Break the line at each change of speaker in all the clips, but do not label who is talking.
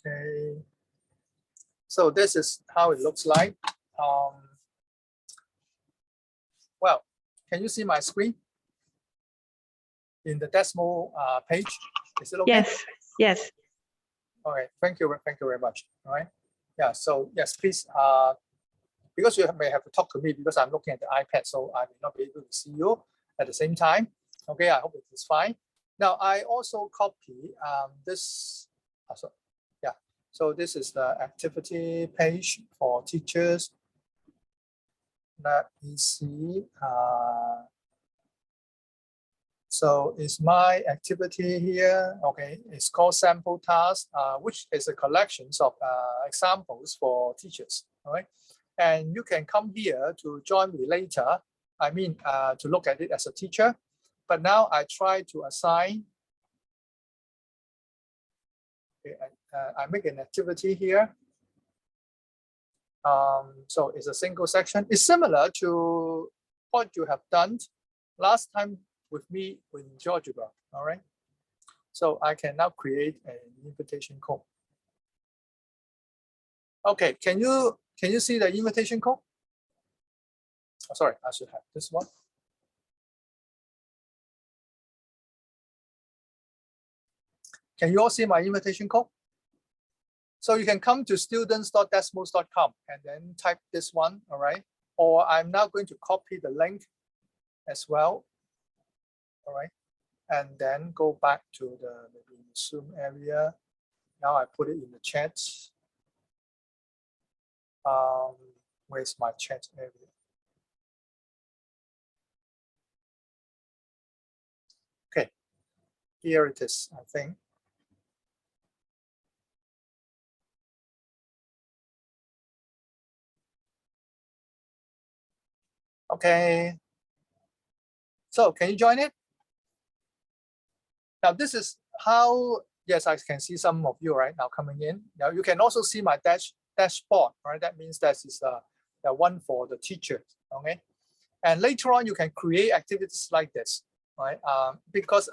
Okay. So this is how it looks like. Well, can you see my screen in the Desmos page? Is it okay?
Yes. Yes.
All right. Thank you very much. All right. Yeah. So yes, please. Because you may have to talk to me because I'm looking at the iPad, so I may not be able to see you at the same time. Okay. I hope it is fine. Now I also copy this. Yeah. So this is the activity page for teachers. Let me see. So it's my activity here. Okay, it's called sample task, which is a collection of examples for teachers. All right, and you can come here to join me later. I mean, to look at it as a teacher. But now I try to assign. Okay, I make an activity here. So it's a single section. It's similar to what you have done last time with me in GeoGebra. All right. So I can now create an invitation code. Okay, can you see the invitation code? Oh, sorry, I should have this one. Can you all see my invitation code? So you can come to students.desmos.com and then type this one, all right? Or I'm now going to copy the link as well, all right? And then go back to the maybe Zoom area. Now I put it in the chat. Where's my chat area? Okay, here it is, I think. Okay. So can you join it? Now this is how, yes, I can see some of you right now coming in. Now you can also see my dashboard, right? That means that is the one for the teachers, okay? And later on, you can create activities like this, right? Because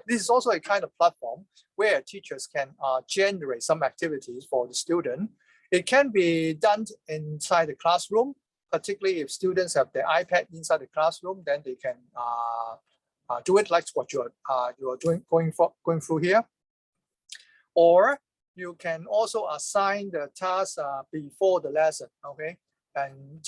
this is also a kind of platform where teachers can generate some activities for the student. It can be done inside the classroom, particularly if students have their iPad inside the classroom, then they can do it like what you are doing going through here. Or you can also assign the task before the lesson, okay? And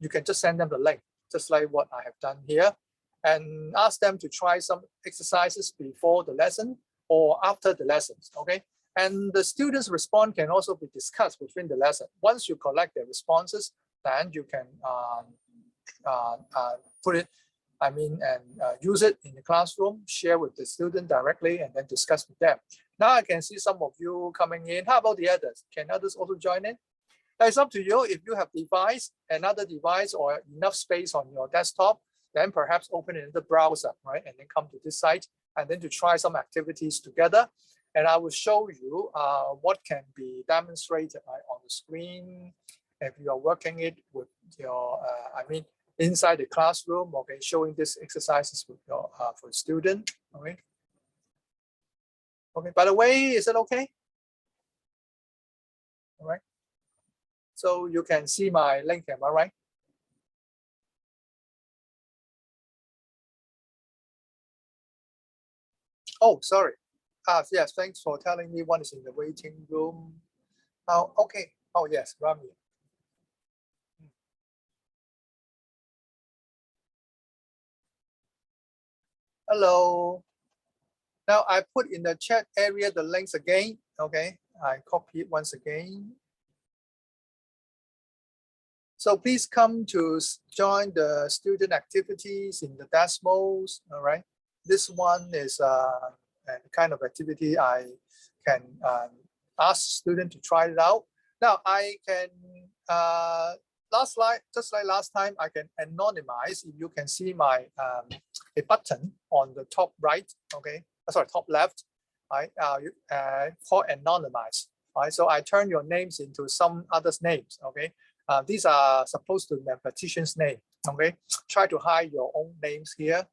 you can just send them the link, just like what I have done here, and ask them to try some exercises before the lesson or after the lessons, okay? And the students' response can also be discussed within the lesson. Once you collect their responses, then you can put it, and use it in the classroom, share with the student directly, and then discuss with them. Now I can see some of you coming in. How about the others? Can others also join in? It's up to you. If you have another device or enough space on your desktop, then perhaps open it in the browser, right? And then come to this site and then to try some activities together. And I will show you what can be demonstrated on the screen if you are working it with your, inside the classroom, okay, showing these exercises with your for student, okay. Okay, by the way, is it okay? All right. So you can see my link, am I right? Oh, sorry. Yes, thanks for telling me one is in the waiting room. Oh, okay. Oh, yes, Rami. Hello. Now I put in the chat area the links again. Okay, I copy it once again. So please come to join the student activities in the Desmos. All right. This one is a kind of activity I can ask students to try it out. Now I can just like last time, I can anonymize. If you can see my a button on the top right, okay, sorry, top left, right, called anonymize. Right, so I turn your names into some others' names. Okay, these are supposed to be mathematician's name. Okay, try to hide your own names here,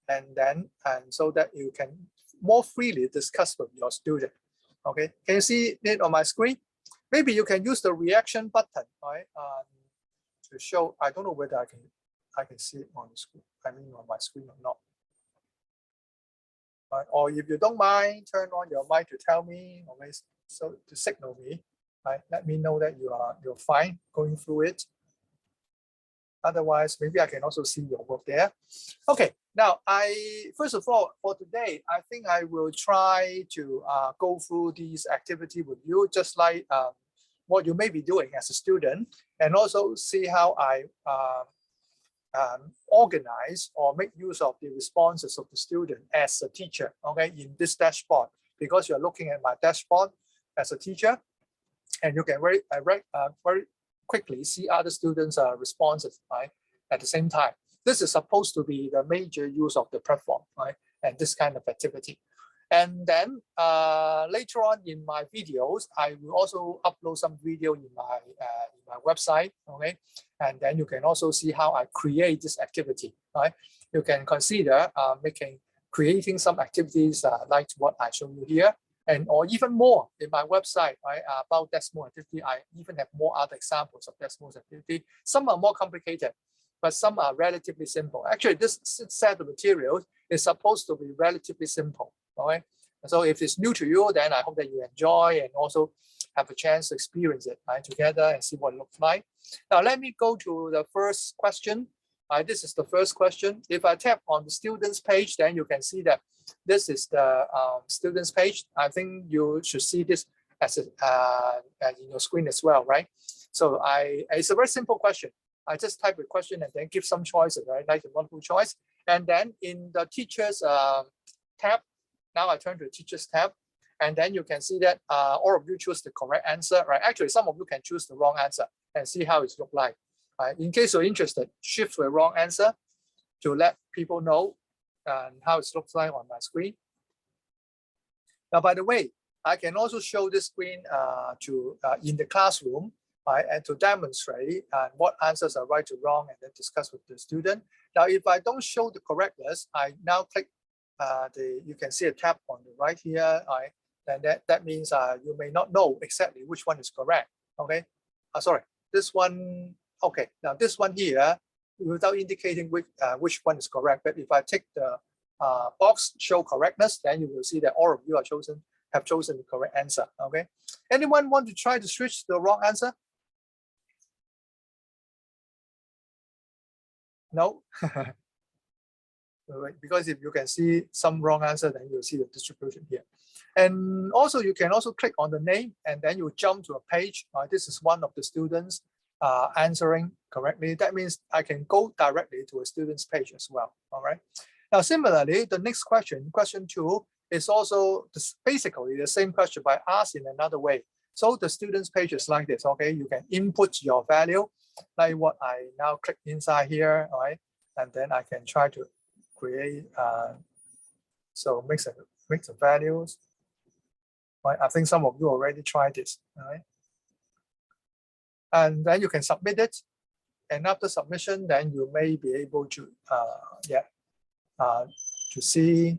and so that you can more freely discuss with your student. Okay, can you see it on my screen? Maybe you can use the reaction button, right, to show. I don't know whether I can see it on the screen. I mean, on my screen or not. Right? Or if you don't mind, turn on your mic to tell me, okay, so to signal me, right? Let me know that you're fine going through it. Otherwise, maybe I can also see your work there. Okay, now first of all, for today, I think I will try to go through these activity with you, just like what you may be doing as a student, and also see how I organize or make use of the responses of the student as a teacher, okay, in this dashboard, because you're looking at my dashboard as a teacher, and you can very quickly see other students' responses, right, at the same time. This is supposed to be the major use of the platform, right, and this kind of activity. And then later on in my videos, I will also upload some video in my website, okay? And then you can also see how I create this activity, right? You can consider creating some activities like what I show you here, and or even more in my website, right? About Desmos activity, I even have more other examples of Desmos activity. Some are more complicated, but some are relatively simple. Actually, this set of materials is supposed to be relatively simple. Okay, so if it's new to you, then I hope that you enjoy and also have a chance to experience it, right, together and see what it looks like. Now, let me go to the first question. This is the first question. If I tap on the students page, then you can see that this is the students page. I think you should see this as in your screen as well, right? So it's a very simple question. I just type a question and then give some choices, right, like the multiple choice. And then in the teachers tab, now I turn to the teachers tab, and then you can see that all of you choose the correct answer, right? Actually, some of you can choose the wrong answer and see how it looks like. In case you're interested, shift to the wrong answer to let people know how it looks like on my screen. Now, by the way, I can also show this screen in the classroom, right, and to demonstrate what answers are right or wrong, and then discuss with the student. Now, if I don't show the correctness, I now click you can see a tab on the right here, right? And that means you may not know exactly which one is correct. Okay, sorry, this one. Okay, now this one here, without indicating which one is correct, but if I take the box show correctness, then you will see that all of you have chosen the correct answer. Okay, anyone want to try to switch the wrong answer? No. Because if you can see some wrong answer, then you'll see the distribution here. And also, you can also click on the name, and then you jump to a page. This is one of the students answering correctly. That means I can go directly to a student's page as well. All right. Now, similarly, the next question, question 2, is also basically the same question, but asked in another way. So the student's page is like this. Okay, you can input your value, like what I now click inside here. All right, and then I can try to create so mix the values. Right, I think some of you already tried this. Right, and then you can submit it, and after submission, then you may be able to to see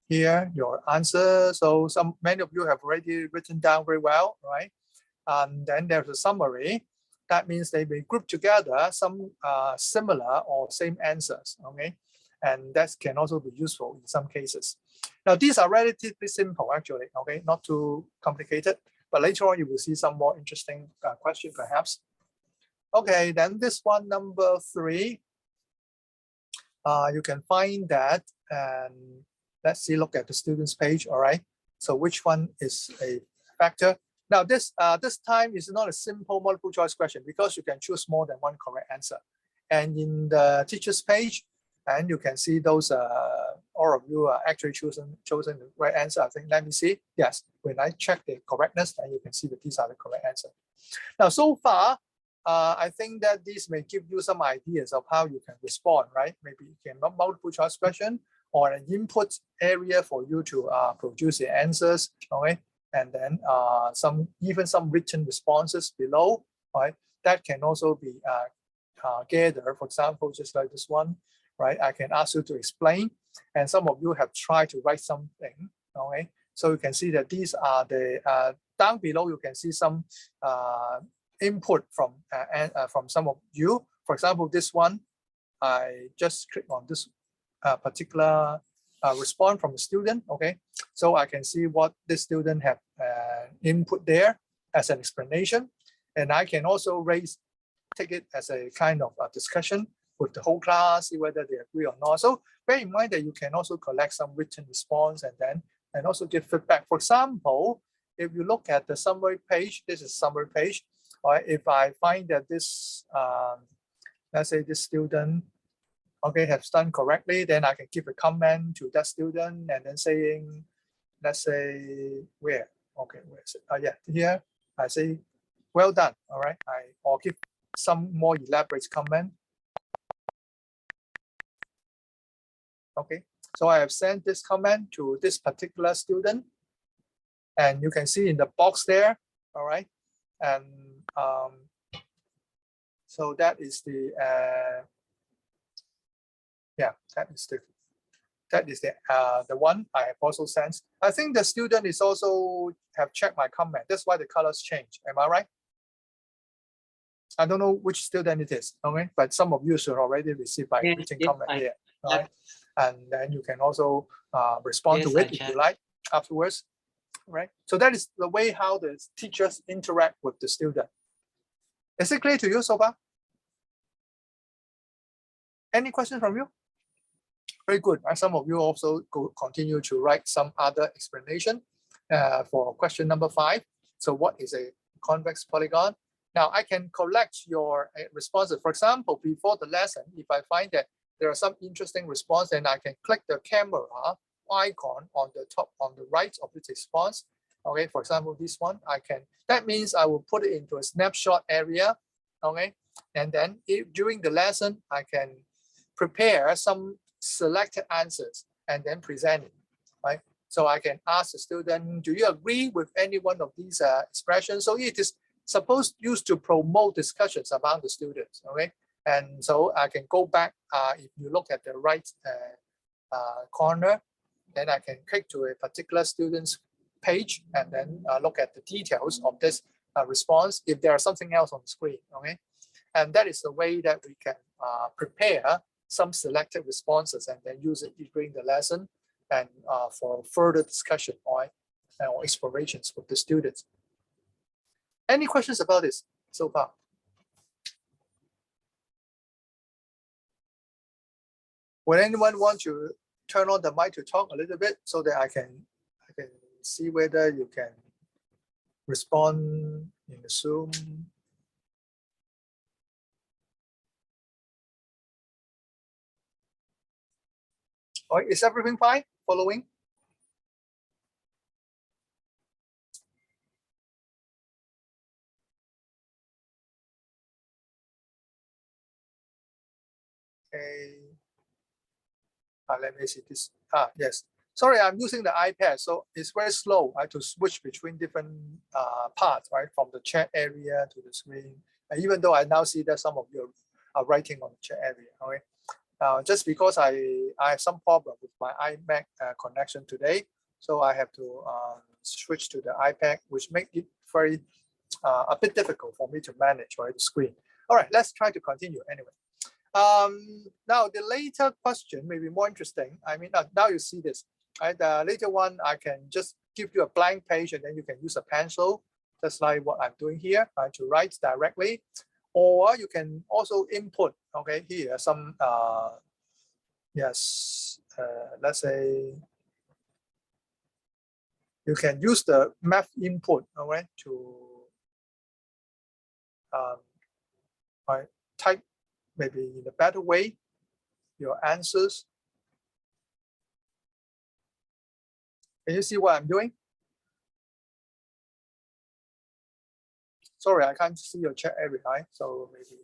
here your answer. So many of you have already written down very well, right? And then there's a summary. That means they may group together some similar or same answers. Okay, and that can also be useful in some cases. Now, these are relatively simple, actually. Okay, not too complicated. But later on, you will see some more interesting question, perhaps. Okay, then this one, number 3. You can find that, and let's see, look at the students page. All right, so which one is a factor? Now, this time is not a simple multiple choice question, because you can choose more than one correct answer. And in the teacher's page, and you can see those all of you are actually chosen the right answer. I think, let me see. Yes, when I check the correctness, then you can see that these are the correct answer. Now, so far, I think that these may give you some ideas of how you can respond, right? Maybe you can multiple choice question or an input area for you to produce the answers, okay? And then even some written responses below, right? That can also be gathered. For example, just like this one, right? I can ask you to explain, and some of you have tried to write something, okay? So you can see that these are the down below. You can see some input from some of you. For example, this one, I just click on this particular response from the student. Okay, so I can see what this student have input there as an explanation, and I can also take it as a kind of a discussion with the whole class, see whether they agree or not. So bear in mind that you can also collect some written response and also give feedback. For example, if you look at the summary page, this is summary page. Or if I find that this, let's say this student, okay, has done correctly, then I can give a comment to that student and then saying, let's say where, okay, where is it? Yeah, here I say, well done. All right, or give some more elaborate comment. Okay, so I have sent this comment to this particular student, and you can see in the box there. All right, and so that is the yeah, that is the one I have also sent. I think the student is also have checked my comment. That's why the colors change. Am I right? I don't know which student it is. Okay, but some of you should already receive my written comment here. All right, and then you can also respond to it if you like afterwards. Right. So that is the way how the teachers interact with the student. Is it clear to you so far? Any questions from you? Very good. Some of you also continue to write some other explanation for question number 5. So what is a convex polygon? Now I can collect your responses. For example, before the lesson, if I find that there are some interesting response, then I can click the camera icon on the top, on the right of this response. Okay, for example, this one, that means I will put it into a snapshot area. Okay, and then during the lesson, I can prepare some selected answers and then present it, right? So I can ask the student, do you agree with any one of these expressions? So it is supposed used to promote discussions among the students, okay? And so I can go back, if you look at the right corner, then I can click to a particular student's page and then look at the details of this response if there is something else on the screen, okay? And that is the way that we can prepare some selected responses and then use it during the lesson and for further discussion or explorations with the students. Any questions about this so far? Would anyone want to turn on the mic to talk a little bit so that I can see whether you can respond in the Zoom? All right, is everything fine? Following? Okay. Let me see this. Yes. Sorry, I'm using the iPad, so it's very slow. I have to switch between different parts, right, from the chat area to the screen. Even though I now see that some of you are writing on the chat area. Okay. Just because I have some problem with my iMac connection today, so I have to switch to the iPad, which makes it very a bit difficult for me to manage, right, the screen. All right, let's try to continue anyway. Now the later question may be more interesting. I mean, now you see this, right? The later one, I can just give you a blank page and then you can use a pencil, just like what I'm doing here, right, to write directly. Or you can also input, okay, here some, yes, let's say you can use the math input, all right, to right, type maybe in a better way your answers. Can you see what I'm doing? Sorry, I can't see your chat every time, so maybe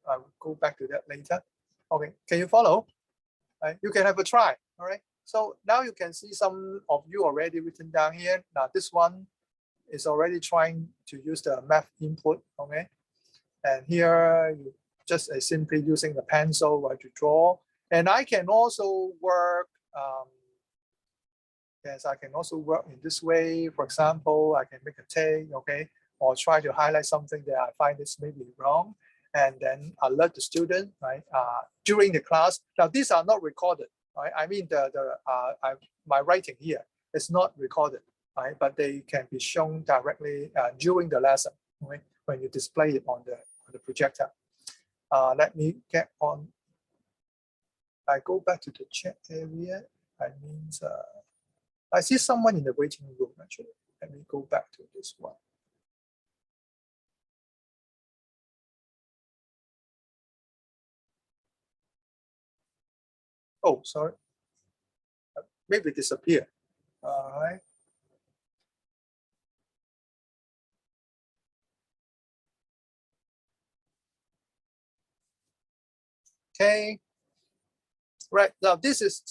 I will go back to that later. Okay, can you follow? Right, you can have a try. All right. So now you can see some of you already written down here. Now this one is already trying to use the math input. Okay, and here you just simply using the pencil, right, to draw. And I can also work Yes, I can also work in this way. For example, I can make a tag, okay, or try to highlight something that I find is maybe wrong, and then alert the student, right, during the class. Now, these are not recorded, right? I mean, my writing here is not recorded, right? But they can be shown directly during the lesson, right? When you display it on the projector. Let me get on. I go back to the chat area. I mean, I see someone in the waiting room, actually. Let me go back to this one. Oh, sorry. Maybe disappear. All right. Okay. Right. Now this is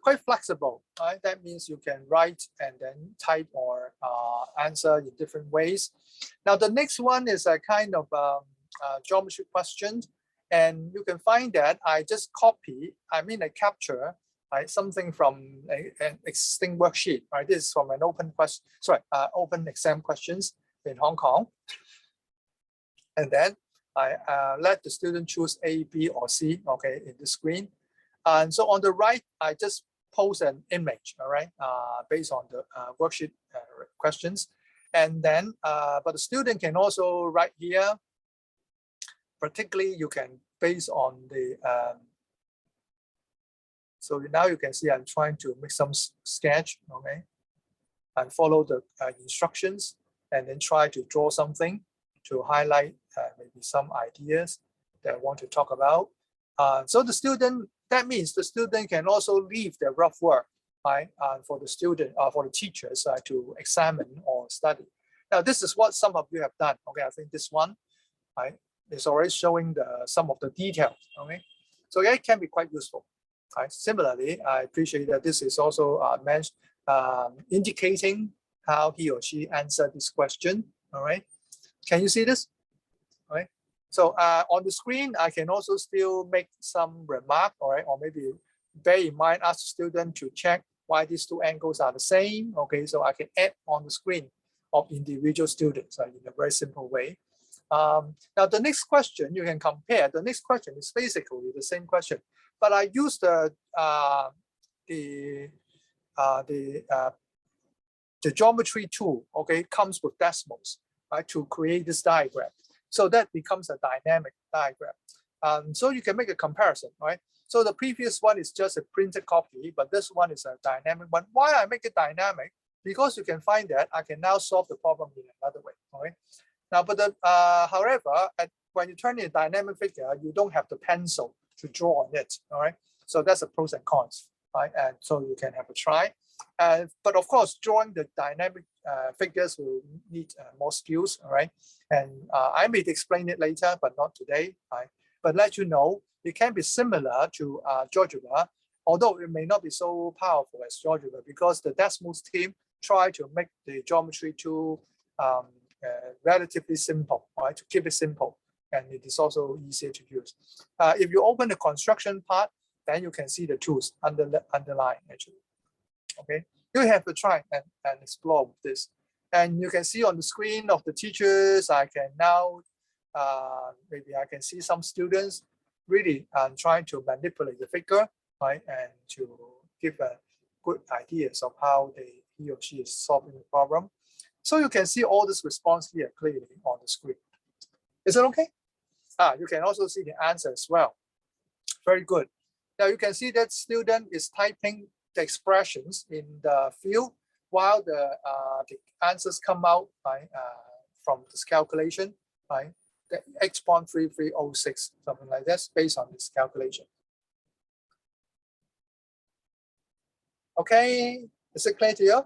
quite flexible, right? That means you can write and then type or answer in different ways. Now the next one is a kind of geometry question, and you can find that I just copy. I capture, right, something from an existing worksheet. Right. This is from an open question. Sorry, open exam questions in Hong Kong, and then I let the student choose A, B, or C. Okay, in the screen. And so on the right, I just post an image, all right, based on the worksheet questions. And then, but the student can also write here. Particularly, you can based on the, so now you can see I'm trying to make some sketch, okay, and follow the instructions, and then try to draw something to highlight maybe some ideas that I want to talk about. So the student, that means the student can also leave their rough work, right, for the student, for the teachers to examine or study. Now, this is what some of you have done. Okay, I think this one, right, is already showing some of the details. Okay, so it can be quite useful. Right. Similarly, I appreciate that this is also indicating how he or she answered this question. All right, can you see this? All right. So on the screen, I can also still make some remark, all right, or maybe bear in mind, ask the student to check why these two angles are the same. Okay, so I can add on the screen of individual students in a very simple way. Now the next question you can compare. The next question is basically the same question, but I use the geometry tool. Okay, comes with Desmos, right, to create this diagram. So that becomes a dynamic diagram. So you can make a comparison, right? So the previous one is just a printed copy, but this one is a dynamic one. Why I make it dynamic? Because you can find that I can now solve the problem in another way. Okay. Now, but however, when you turn in a dynamic figure, you don't have the pencil to draw on it. All right. So that's the pros and cons, right? And so you can have a try. But of course, drawing the dynamic figures will need more skills, all right? And I may explain it later, but not today, right? But let you know, it can be similar to GeoGebra, although it may not be so powerful as GeoGebra because the Desmos team try to make the geometry tool relatively simple, right? To keep it simple, and it is also easier to use. If you open the construction part, then you can see the tools underlying actually. Okay, you have to try and explore with this. And you can see on the screen of the teachers, I can now, maybe I can see some students really trying to manipulate the figure, right? And to give good ideas of how he or she is solving the problem. So you can see all this response here clearly on the screen. Is it okay? You can also see the answer as well. Very good. Now you can see that student is typing the expressions in the field while the answers come out, right, from this calculation, right, the X.3306, something like this, based on this calculation. Okay, is it clear to you?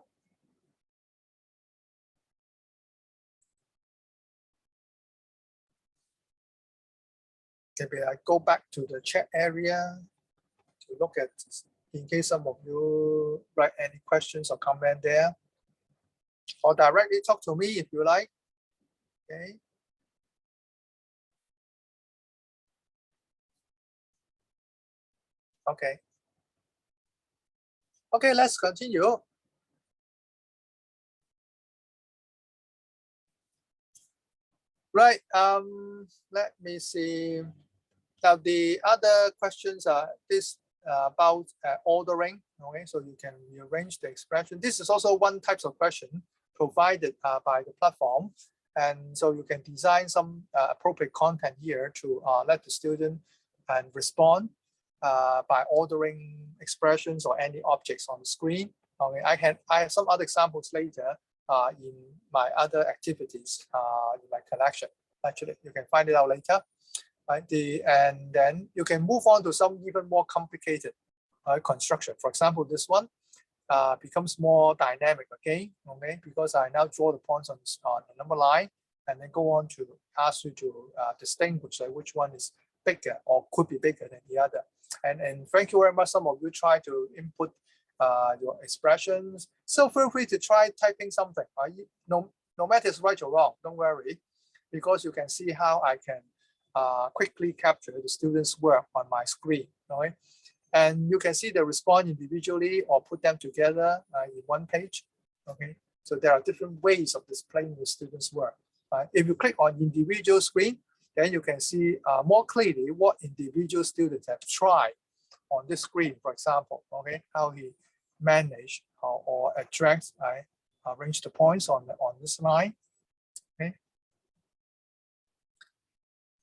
Maybe I go back to the chat area to look at, in case some of you write any questions or comment there, or directly talk to me if you like. Okay. Okay. Okay, let's continue. Right. Let me see. Now the other questions are this about ordering. Okay, so you can rearrange the expression. This is also one type of question provided by the platform, and so you can design some appropriate content here to let the student and respond by ordering expressions or any objects on the screen. Okay, I have some other examples later in my other activities in my collection. Actually, you can find it out later. Right? And then you can move on to some even more complicated construction. For example, this one becomes more dynamic again, okay? Because I now draw the points on the number line and then go on to ask you to distinguish which one is bigger or could be bigger than the other. And thank you very much. Some of you try to input your expressions. So feel free to try typing something. No matter it's right or wrong, don't worry, because you can see how I can quickly capture the students' work on my screen. Okay? And you can see the response individually or put them together in one page. Okay, so there are different ways of displaying the students' work. If you click on individual screen, then you can see more clearly what individual students have tried on this screen, for example, okay, how he managed or arrange the points on this line. Okay.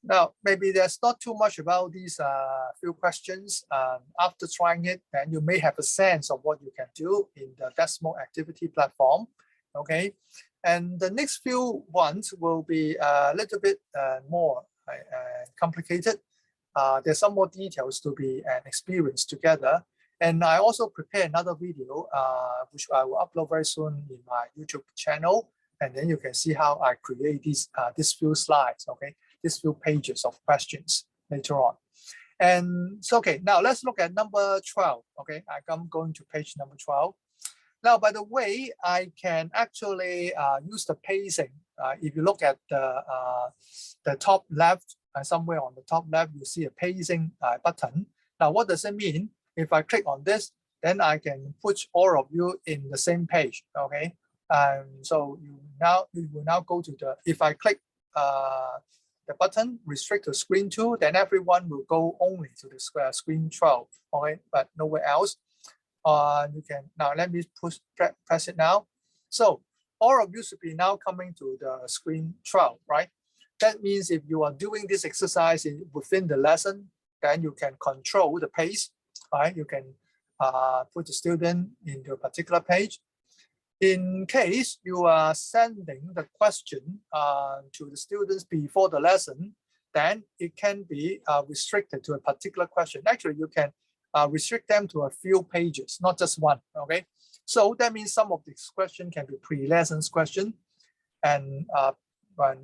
Now, maybe there's not too much about these few questions. After trying it, then you may have a sense of what you can do in the Desmos activity platform. Okay, and the next few ones will be a little bit more complicated. There's some more details to be experienced together. And I also prepare another video, which I will upload very soon in my YouTube channel. And then you can see how I create these few slides, okay? These few pages of questions later on. And so, okay, now let's look at number 12, okay? I'm going to page number 12. Now, by the way, I can actually use the pacing. If you look at the top left, somewhere on the top left, you see a pacing button. Now, what does it mean? If I click on this, then I can put all of you in the same page, okay? So you will now go to if I click the button, restrict to screen 2, then everyone will go only to the screen 12, okay? But nowhere else. You can, now let me press it now. So all of you should be now coming to the screen 12, right? That means if you are doing this exercise within the lesson, then you can control the pace, right? You can put the student into a particular page. In case you are sending the question to the students before the lesson, then it can be restricted to a particular question. Actually, you can restrict them to a few pages, not just one, okay? So that means some of this question can be pre-lessons question. And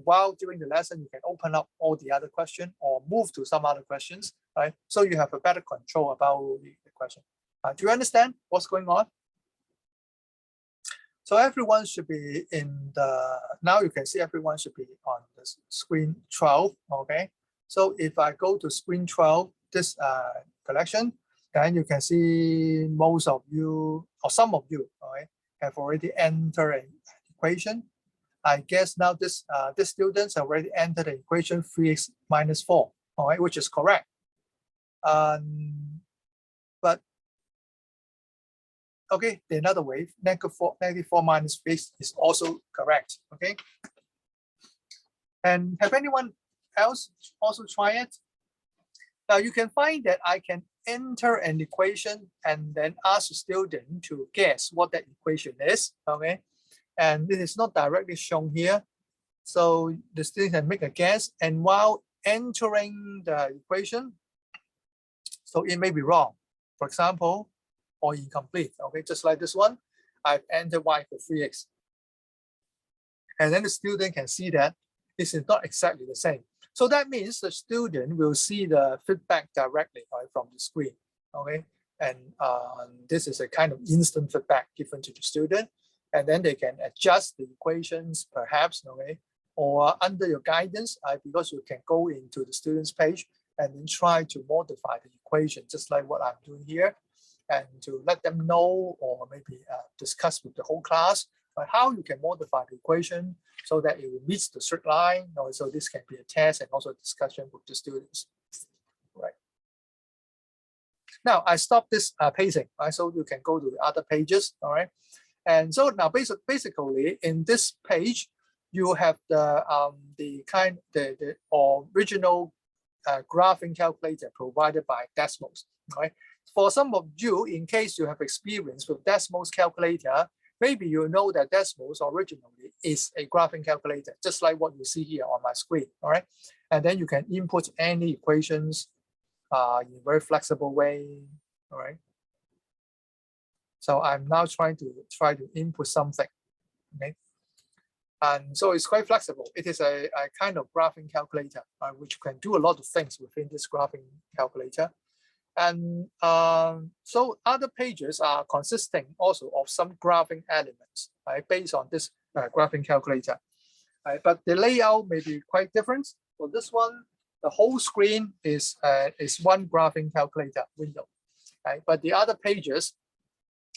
while during the lesson, you can open up all the other questions or move to some other questions, right? So you have a better control about the question. Do you understand what's going on? So everyone should be in now you can see everyone should be on the screen 12, okay? So if I go to screen 12, this collection, then you can see most of you, or some of you, okay, have already entered an equation. I guess now this students have already entered the equation 3x minus 4, all right, which is correct. But okay, the another way, negative 4 minus 3 is also correct, okay? And have anyone else also try it? Now you can find that I can enter an equation and then ask the student to guess what that equation is, okay? And it is not directly shown here. So the student can make a guess, and while entering the equation, so it may be wrong, for example, or incomplete, okay? Just like this one, I've entered y for 3x. And then the student can see that this is not exactly the same. So that means the student will see the feedback directly, right, from the screen, okay? And this is a kind of instant feedback given to the student. And then they can adjust the equations perhaps, okay? Or under your guidance, because you can go into the student's page and then try to modify the equation, just like what I'm doing here, and to let them know or maybe discuss with the whole class how you can modify the equation so that it will meet the straight line. So this can be a test and also a discussion with the students. Right. Now I stop this paging, right? So you can go to the other pages. All right. And so now basically in this page, you have the original graphing calculator provided by Desmos. Right? For some of you, in case you have experience with Desmos calculator, maybe you know that Desmos originally is a graphing calculator, just like what you see here on my screen. All right, and then you can input any equations in a very flexible way. All right. So I'm now trying to input something. Okay. And so it's quite flexible. It is a kind of graphing calculator, which can do a lot of things within this graphing calculator. And so other pages are consisting also of some graphing elements, right, based on this graphing calculator. Right? But the layout may be quite different. For this one, the whole screen is one graphing calculator window. Right? But the other pages,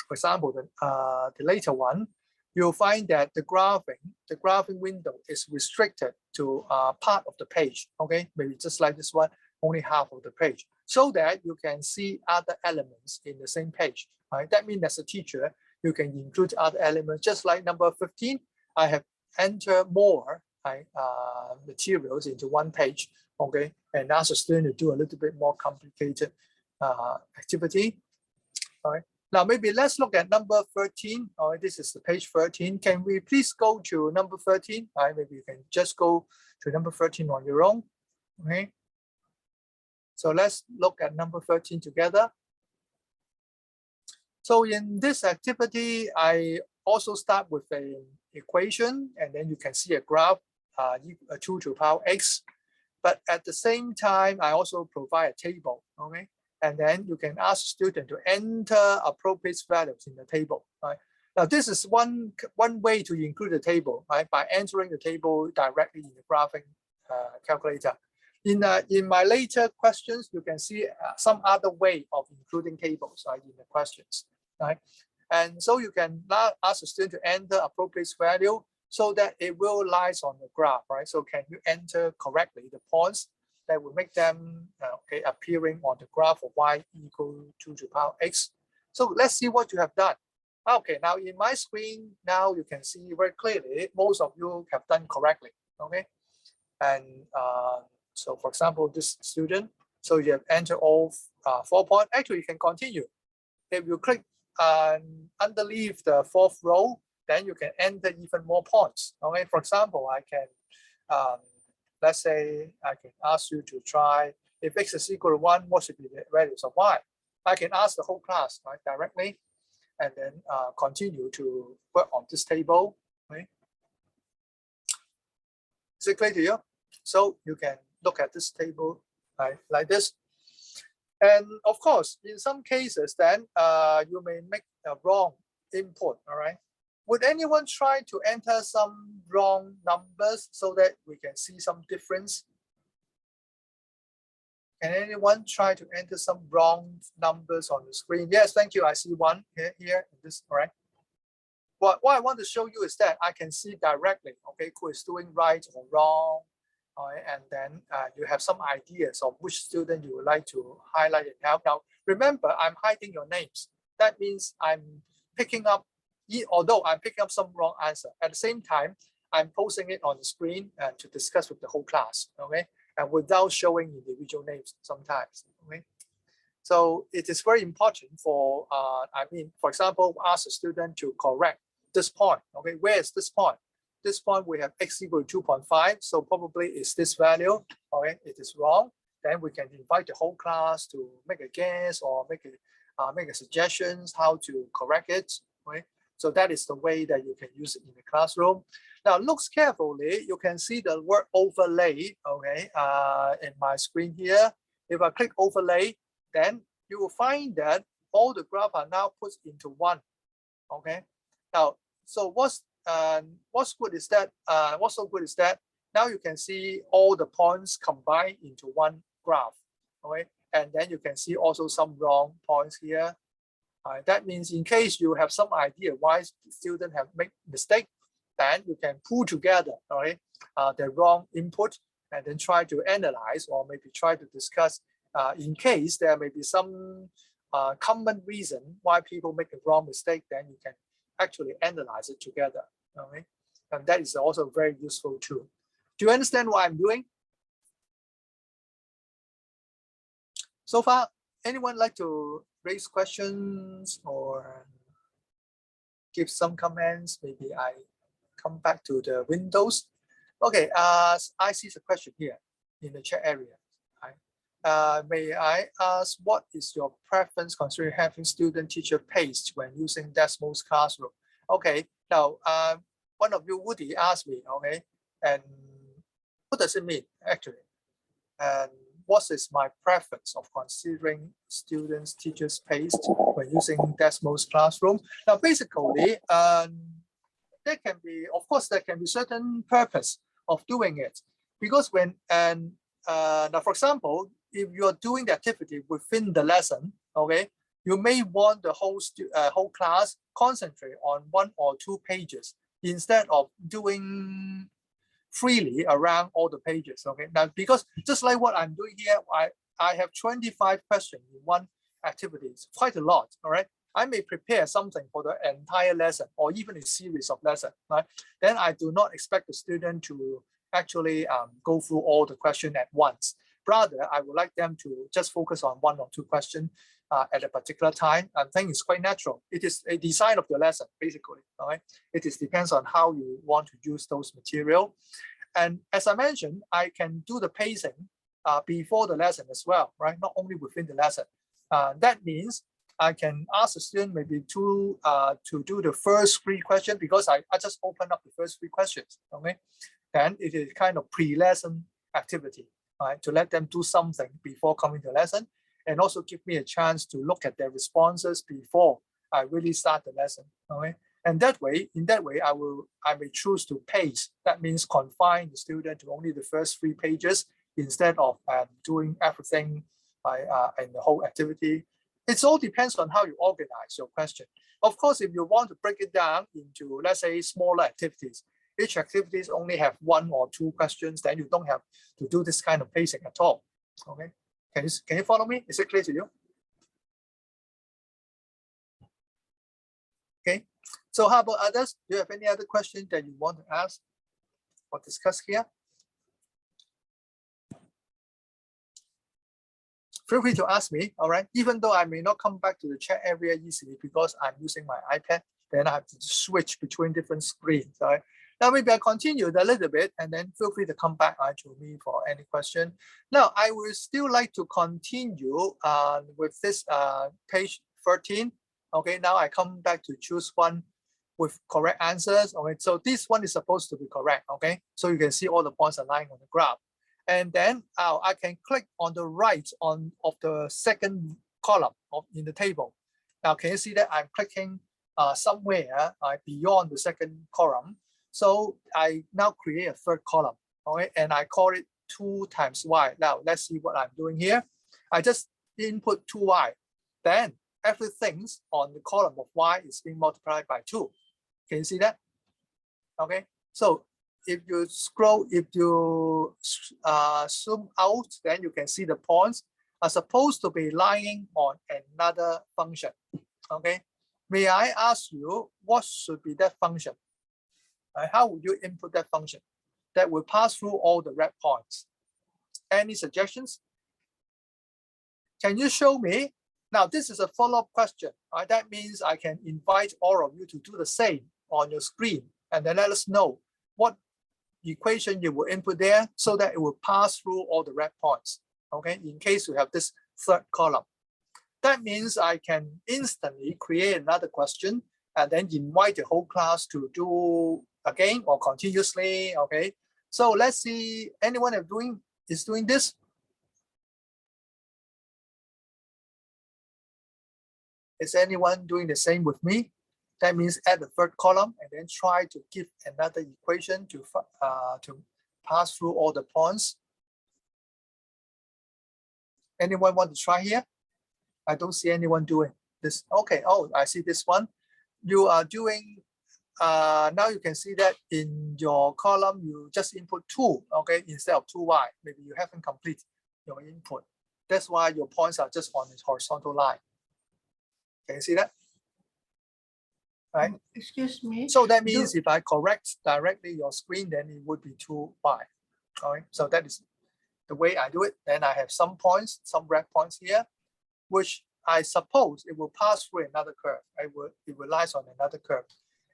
for example, the later one, you'll find that the graphing window is restricted to part of the page. Okay, maybe just like this one, only half of the page, so that you can see other elements in the same page. Right? That means as a teacher, you can include other elements. Just like number 15, I have entered more materials into one page. Okay, and ask the student to do a little bit more complicated activity. All right. Now, maybe let's look at number 13. All right, this is the page 13. Can we please go to number 13? All right, maybe you can just go to number 13 on your own. Okay. So let's look at number 13 together. So in this activity, I also start with an equation, and then you can see a graph, 2 to the power x. But at the same time, I also provide a table. Okay. And then you can ask student to enter appropriate values in the table. Right? Now, this is one way to include the table, right? By entering the table directly in the graphing calculator. In my later questions, you can see some other way of including tables, right, in the questions. Right? And so you can now ask the student to enter appropriate value so that it will lies on the graph. Right? So can you enter correctly the points that will make them appearing on the graph of y equal 2 to the power x. So let's see what you have done. Okay, now in my screen, now you can see very clearly, most of you have done correctly. Okay, and so for example, this student, so you have entered all 4 points. Actually, you can continue. If you click underneath the 4th row, then you can enter even more points. Okay, for example, I can let's say I can ask you to try, if x is equal to 1, what should be the values of y? I can ask the whole class, right, directly, and then continue to work on this table. Right? Is it clear to you? So you can look at this table, right, like this. And of course, in some cases, then you may make a wrong input, all right? Would anyone try to enter some wrong numbers so that we can see some difference? Can anyone try to enter some wrong numbers on the screen? Yes, thank you. I see one here. This, all right. What I want to show you is that I can see directly, okay, who is doing right or wrong. All right, and then you have some ideas of which student you would like to highlight and help. Now, remember, I'm hiding your names. That means I'm picking up, although I'm picking up some wrong answer. At the same time, I'm posting it on the screen to discuss with the whole class, okay? And without showing individual names sometimes, okay? So it is very important for, for example, ask a student to correct this point, okay? Where is this point? This point we have x equal to 2.5, so probably is this value, okay? It is wrong. Then we can invite the whole class to make a guess or make a suggestions how to correct it, right? So that is the way that you can use it in the classroom. Now, look carefully. You can see the word overlay, okay, in my screen here. If I click overlay, then you will find that all the graphs are now put into one, okay? Now, so what's good is that, what's so good is that now you can see all the points combined into one graph, okay? And then you can see also some wrong points here. That means in case you have some idea why students have made mistake, then you can pull together, the wrong input and then try to analyze or maybe try to discuss in case there may be some common reason why people make a wrong mistake, then you can actually analyze it together. And that is also very useful too. Do you understand what I'm doing? So far, anyone like to raise questions or give some comments? Maybe I come back to the windows. Okay, I see the question here in the chat area. May I ask, what is your preference considering having student-teacher paced when using Desmos classroom? Okay, now one of you, Woody, asked me, and what does it mean actually? And what is my preference of considering students, teachers paced when using Desmos classroom? Now, basically, there can be, of course, there can be certain purpose of doing it, because when now, for example, if you are doing the activity within the lesson, you may want the whole class concentrate on 1 or 2 pages instead of doing freely around all the pages. Now, because just like what I'm doing here, I have 25 questions in one activity. It's quite a lot. I may prepare something for the entire lesson or even a series of lessons. Then I do not expect the student to actually go through all the questions at once. Rather, I would like them to just focus on 1 or 2 questions at a particular time. I think it's quite natural. It is a design of the lesson, basically. It depends on how you want to use those material. And as I mentioned, I can do the pacing before the lesson as well, not only within the lesson. That means I can ask the student maybe to do the first 3 questions, because I just open up the first 3 questions. Then it is kind of pre-lesson activity, to let them do something before coming to lesson, and also give me a chance to look at their responses before I really start the lesson. And in that way, I may choose to pace. That means confine the student to only the first 3 pages instead of doing everything in the whole activity. It all depends on how you organize your question. Of course, if you want to break it down into, let's say, smaller activities, each activities only have 1 or 2 questions, then you don't have to do this kind of pacing at all. Can you follow me? Is it clear to you? Okay. So how about others? Do you have any other questions that you want to ask or discuss here? Feel free to ask me, Even though I may not come back to the chat area easily because I'm using my iPad, then I have to switch between different screens. Now maybe I continue a little bit and then feel free to come back to me for any question. Now I would still like to continue with this page 13. Now I come back to choose one with correct answers. So this one is supposed to be correct. So you can see all the points are lying on the graph. And then I can click on the right of the second column in the table. Now, can you see that I'm clicking somewhere beyond the second column? So I now create a third column, and I call it 2 times y. Now, let's see what I'm doing here. I just input 2y. Then everything on the column of y is being multiplied by 2. Can you see that? So if you zoom out, then you can see the points are supposed to be lying on another function. May I ask you, what should be that function? How would you input that function that will pass through all the red points? Any suggestions? Can you show me? Now, this is a follow-up question. That means I can invite all of you to do the same on your screen, and then let us know what equation you will input there so that it will pass through all the red points, in case you have this third column. That means I can instantly create another question and then invite the whole class to do again or continuously. So let's see, anyone is doing this? Is anyone doing the same with me? That means add the third column and then try to give another equation to pass through all the points. Anyone want to try here? I don't see anyone doing. this. Okay, oh, I see this one. You are doing, now you can see that in your column, you just input 2, okay, instead of 2y. Maybe you haven't completed your input. That's why your points are just on the horizontal line. Can you see that? Right?
Excuse me.
So that means if I correct directly your screen, then it would be 2y. All right, so that is the way I do it. Then I have some points, some red points here, which I suppose it will pass through another curve. It relies on another curve.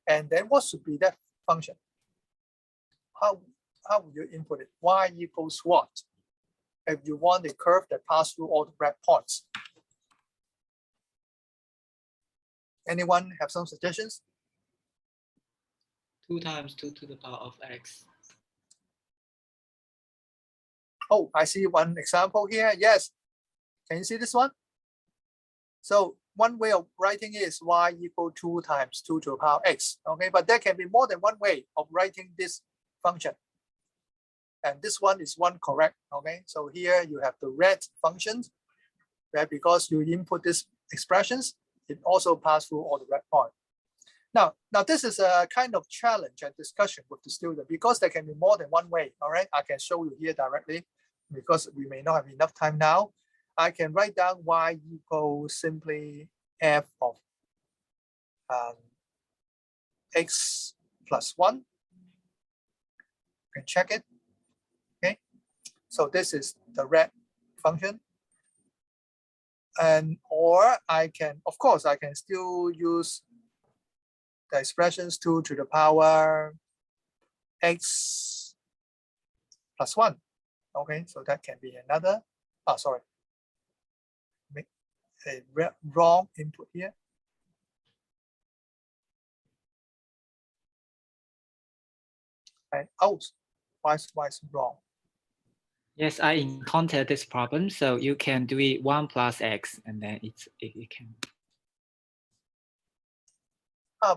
And then what should be that function? How will you input it? Y equals what? If you want a curve that passes through all the red points. Anyone have some suggestions?
2 times 2 to the power of x.
Oh, I see one example here. Yes. Can you see this one? So one way of writing it is y equal 2 times 2 to the power x. Okay, but there can be more than one way of writing this function. And this one is one correct. Okay, so here you have the red functions, where because you input these expressions, it also passes through all the red points. Now this is a kind of challenge and discussion with the student because there can be more than one way. All right, I can show you here directly because we may not have enough time now. I can write down y equals simply f of x plus 1. You can check it. Okay, so this is the red function. And or I can, of course, I can still use the expressions 2 to the power x plus 1. Okay, so that can be another, sorry, make a wrong input here. And oh, why is wrong?
Yes, I encountered this problem. So you can do it 1 plus x, and then it can.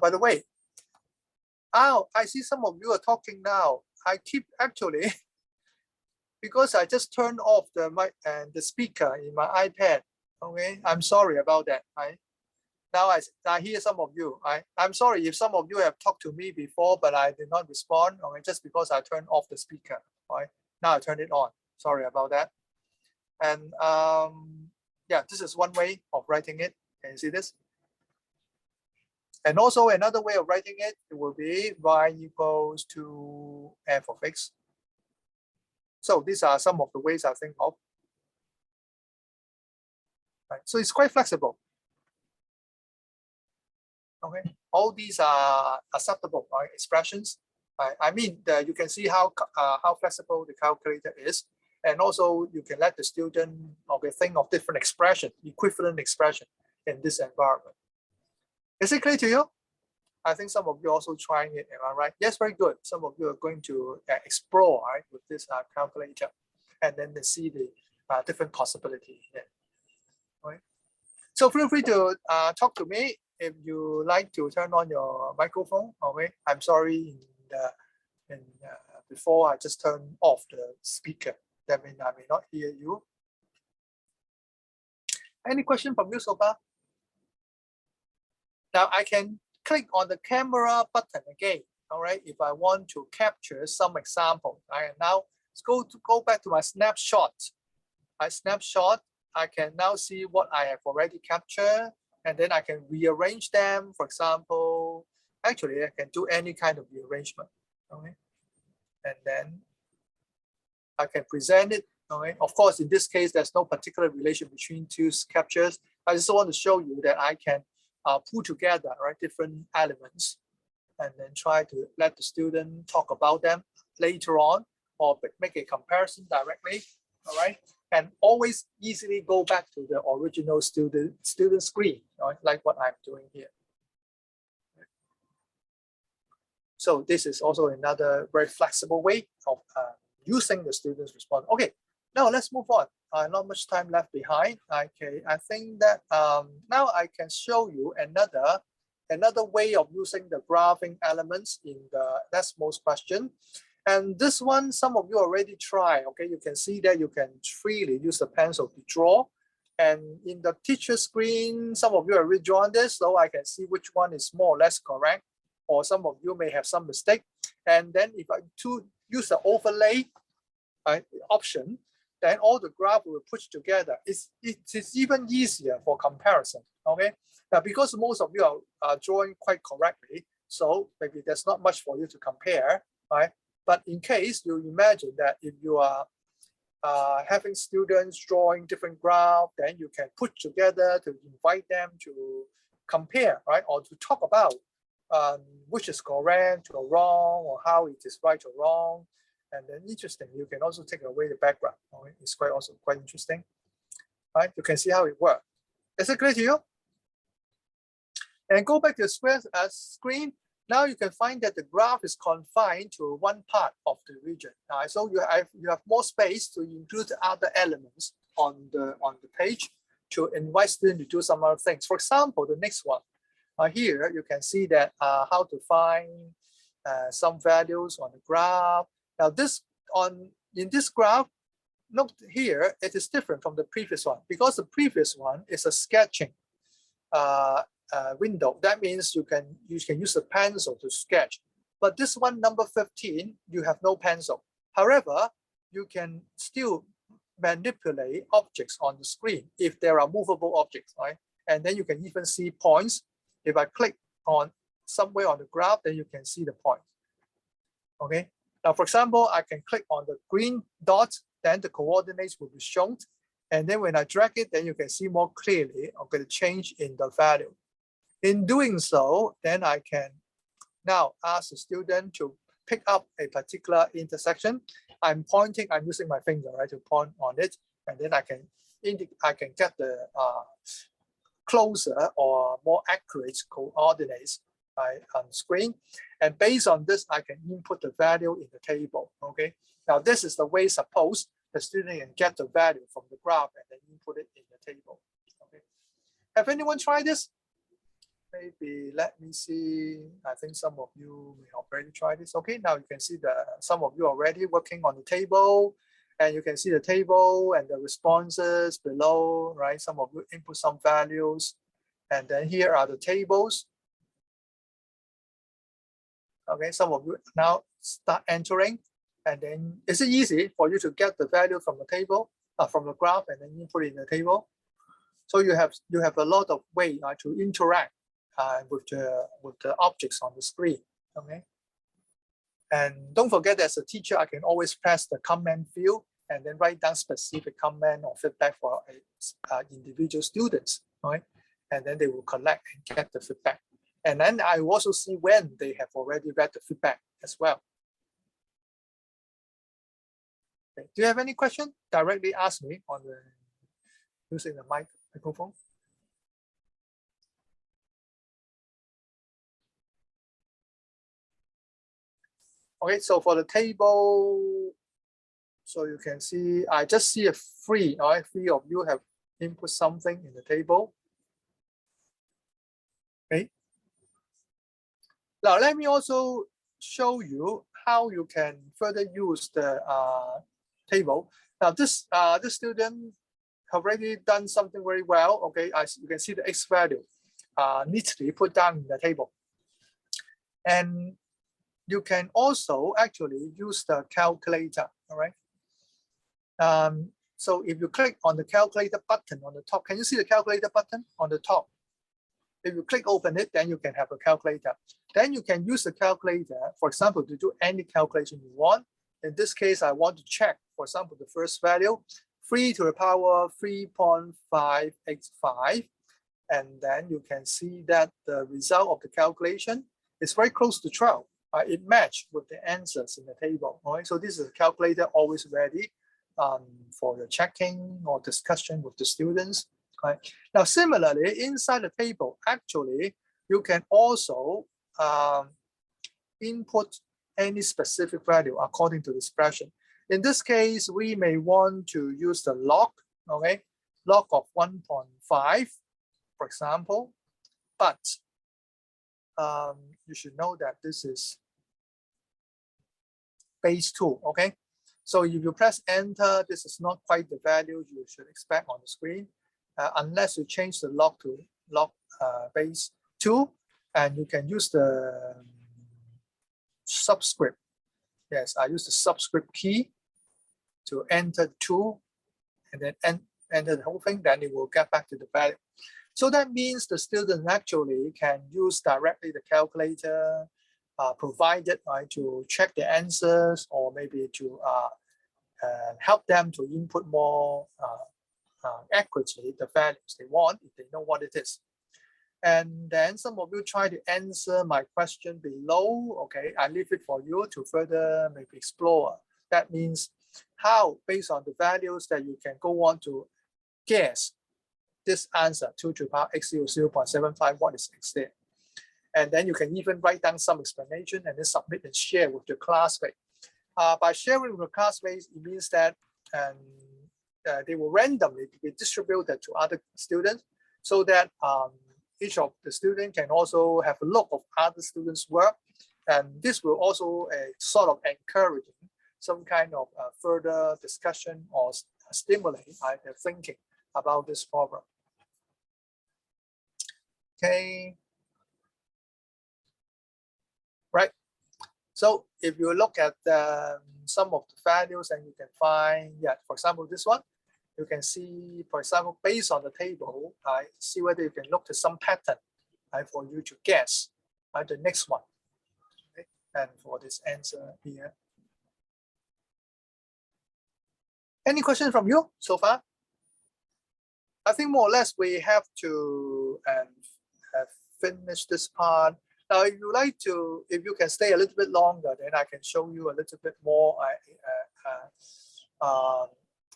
By the way, I see some of you are talking now. I keep actually, because I just turned off the mic and the speaker in my iPad. Okay, I'm sorry about that. Now I hear some of you. I'm sorry if some of you have talked to me before, but I did not respond. Okay, just because I turned off the speaker. Right now I turned it on. Sorry about that. And yeah, this is one way of writing it. Can you see this? And also another way of writing it, it will be y equals to f of x. So these are some of the ways I think of. Right. So it's quite flexible. Okay, all these are acceptable expressions. I mean, you can see how flexible the calculator is, and also you can let the student think of different expression, equivalent expression in this environment. Is it clear to you? I think some of you are also trying it. Am I right? Yes, very good. Some of you are going to explore with this calculator, and then they see the different possibilities. Yeah. Right. So feel free to talk to me if you like to turn on your microphone. Okay, I'm sorry. Before I just turned off the speaker. That means I may not hear you. Any question from you so far? Now I can click on the camera button again. All right, if I want to capture some example. Now let's go back to my snapshot. I can now see what I have already captured, and then I can rearrange them. For example, actually I can do any kind of rearrangement. Okay, and then I can present it. Okay, of course, in this case, there's no particular relation between two captures. I just want to show you that I can pull together different elements, and then try to let the student talk about them later on, or make a comparison directly. All right, and always easily go back to the original student screen, like what I'm doing here. So this is also another very flexible way of using the student's response. Okay, now let's move on. Not much time left behind. Okay, I think that now I can show you another way of using the graphing elements in the Desmos question. And this one, some of you already try. Okay, you can see that you can freely use the pencil to draw. And in the teacher screen, some of you have redrawn this, so I can see which one is more or less correct, or some of you may have some mistake. And then if I use the overlay option, then all the graph will push together. It's even easier for comparison, okay? Now, because most of you are drawing quite correctly, so maybe there's not much for you to compare, right? But in case you imagine that if you are having students drawing different graphs, then you can put together to invite them to compare, right? Or to talk about which is correct or wrong, or how it is right or wrong. And then interesting, you can also take away the background. Okay? It's also quite interesting. Right? You can see how it works. Is it clear to you? And go back to the screen. Now you can find that the graph is confined to one part of the region. So you have more space to include other elements on the page to invite students to do some other things. For example, the next one. Here you can see that how to find some values on the graph. Now in this graph, note here, it is different from the previous one because the previous one is a sketching window. That means you can use a pencil to sketch. But this one, number 15, you have no pencil. However, you can still manipulate objects on the screen if there are movable objects, right? And then you can even see points. If I click on somewhere on the graph, then you can see the point. Okay. Now, for example, I can click on the green dot, then the coordinates will be shown. And then when I drag it, then you can see more clearly, okay, the change in the value. In doing so, then I can now ask the student to pick up a particular intersection. I'm using my finger, right, to point on it. And then I can get the closer or more accurate coordinates on the screen. And based on this, I can input the value in the table, okay? Now, this is the way suppose the student can get the value from the graph and then input it in the table, okay? Have anyone tried this? Maybe let me see. I think some of you may already tried this. Okay, now you can see some of you already working on the table, and you can see the table and the responses below, right? Some of you input some values, and then here are the tables. Okay, some of you now start entering, and then is it easy for you to get the value from the table, from the graph, and then input it in the table? So you have a lot of ways to interact with the objects on the screen, okay? And don't forget, as a teacher, I can always press the comment field and then write down specific comment or feedback for individual students, right? And then they will collect and get the feedback. And then I will also see when they have already read the feedback as well. Okay. Do you have any question? Directly ask me on using the microphone. Okay, so for the table, so you can see, I just see a three, all right? Three of you have input something in the table. Okay. Now let me also show you how you can further use the table. Now this student have already done something very well. Okay, as you can see the X value neatly put down in the table. And you can also actually use the calculator, all right? So if you click on the calculator button on the top, can you see the calculator button on the top? If you click open it, then you can have a calculator. Then you can use the calculator, for example, to do any calculation you want. In this case, I want to check, for example, the first value, 3 to the power 3.585. And then you can see that the result of the calculation is very close to 12. It matched with the answers in the table. All right? So this is a calculator always ready for the checking or discussion with the students. Right? Now, similarly, inside the table, actually, you can also input any specific value according to the expression. In this case, we may want to use the log, okay? Log of 1.5, for example, but you should know that this is base 2, okay? So if you press enter, this is not quite the value you should expect on the screen. unless you change the log to log base 2, and you can use the subscript. Yes, I use the subscript key to enter 2 and then enter the whole thing, then it will get back to the value. So that means the student actually can use directly the calculator provided, right, to check the answers, or maybe to help them to input more accurately the values they want if they know what it is. And then some of you try to answer my question below. Okay, I leave it for you to further maybe explore. That means how, based on the values, that you can go on to guess this answer 2 to the power x equals 0.75, what is x there? And then you can even write down some explanation and then submit and share with your classmate. By sharing with your classmates, it means that they will randomly be distributed to other students, so that each of the students can also have a look of other students' work. And this will also sort of encouraging some kind of further discussion or stimulate their thinking about this problem. Okay. Right. So if you look at some of the values, and you can find, yeah, for example, this one, you can see, for example, based on the table, see whether you can look to some pattern for you to guess the next one. Okay. And for this answer here. Any questions from you so far? I think more or less we have to finish this part. Now, if you like to, if you can stay a little bit longer, then I can show you a little bit more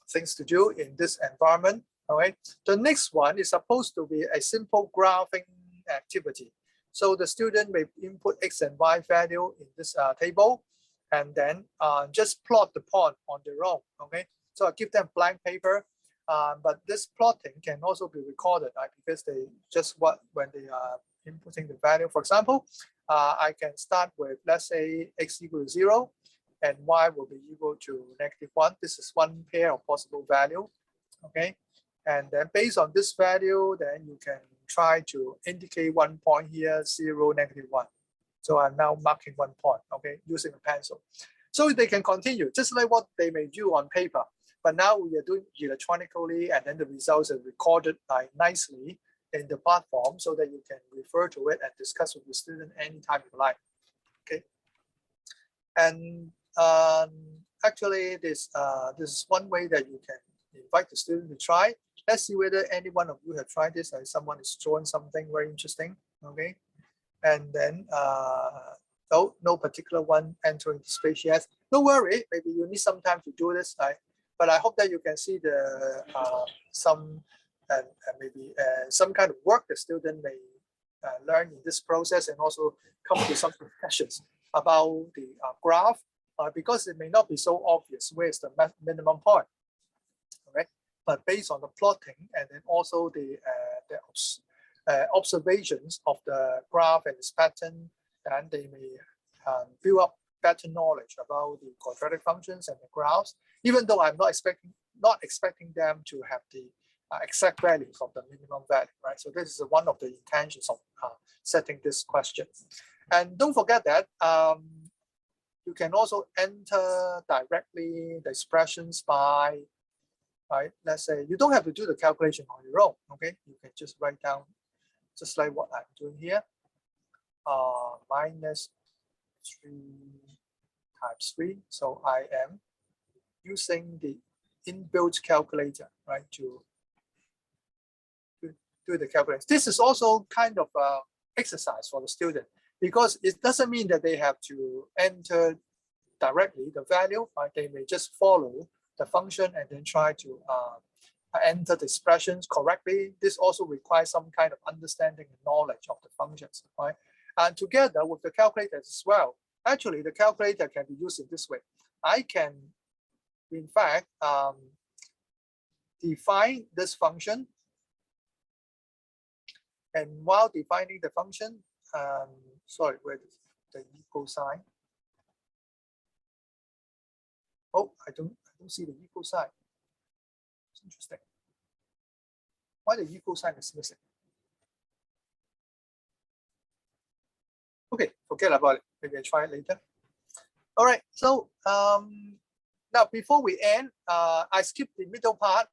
things to do in this environment. All right. The next one is supposed to be a simple graphing activity. So the student may input x and y value in this table, and then just plot the point on their own. Okay. So I give them blank paper, but this plotting can also be recorded, right? Because they just when they are inputting the value. For example, I can start with, let's say, x equals 0 and y will be equal to -1. This is one pair of possible value. Okay, and then based on this value, then you can try to indicate one point here, 0, -1. So I'm now marking one point, okay, using a pencil. So they can continue, just like what they may do on paper. But now we are doing electronically, and then the results are recorded nicely in the platform, so that you can refer to it and discuss with the student anytime you like. Okay. And actually, this is one way that you can invite the student to try. Let's see whether any one of you have tried this, or someone is drawing something very interesting. Okay. And then no particular one entering the space yet. Don't worry, maybe you need some time to do this. But I hope that you can see the maybe some kind of work the student may learn in this process, and also come to some questions about the graph, because it may not be so obvious where is the minimum point. Okay, but based on the plotting and then also the observations of the graph and its pattern, then they may build up better knowledge about the quadratic functions and the graphs, even though I'm not expecting them to have the exact values of the minimum value, right? So this is one of the intentions of setting this question. And don't forget that you can also enter directly the expressions by, right? Let's say you don't have to do the calculation on your own, okay? You can just write down, just like what I'm doing here, -3 times 3. So I am using the inbuilt calculator, right, to do the calculation. This is also kind of exercise for the student, because it doesn't mean that they have to enter directly the value. They may just follow the function and then try to enter the expressions correctly. This also requires some kind of understanding and knowledge of the functions, right? And together with the calculator as well, actually the calculator can be used in this way. I can, in fact, define this function, and while defining the function, sorry, where is the equal sign? Oh, I don't see the equal sign. It's interesting. Why the equal sign is missing? Okay, forget about it. Maybe I try it later. All right, so now before we end, I skipped the middle part.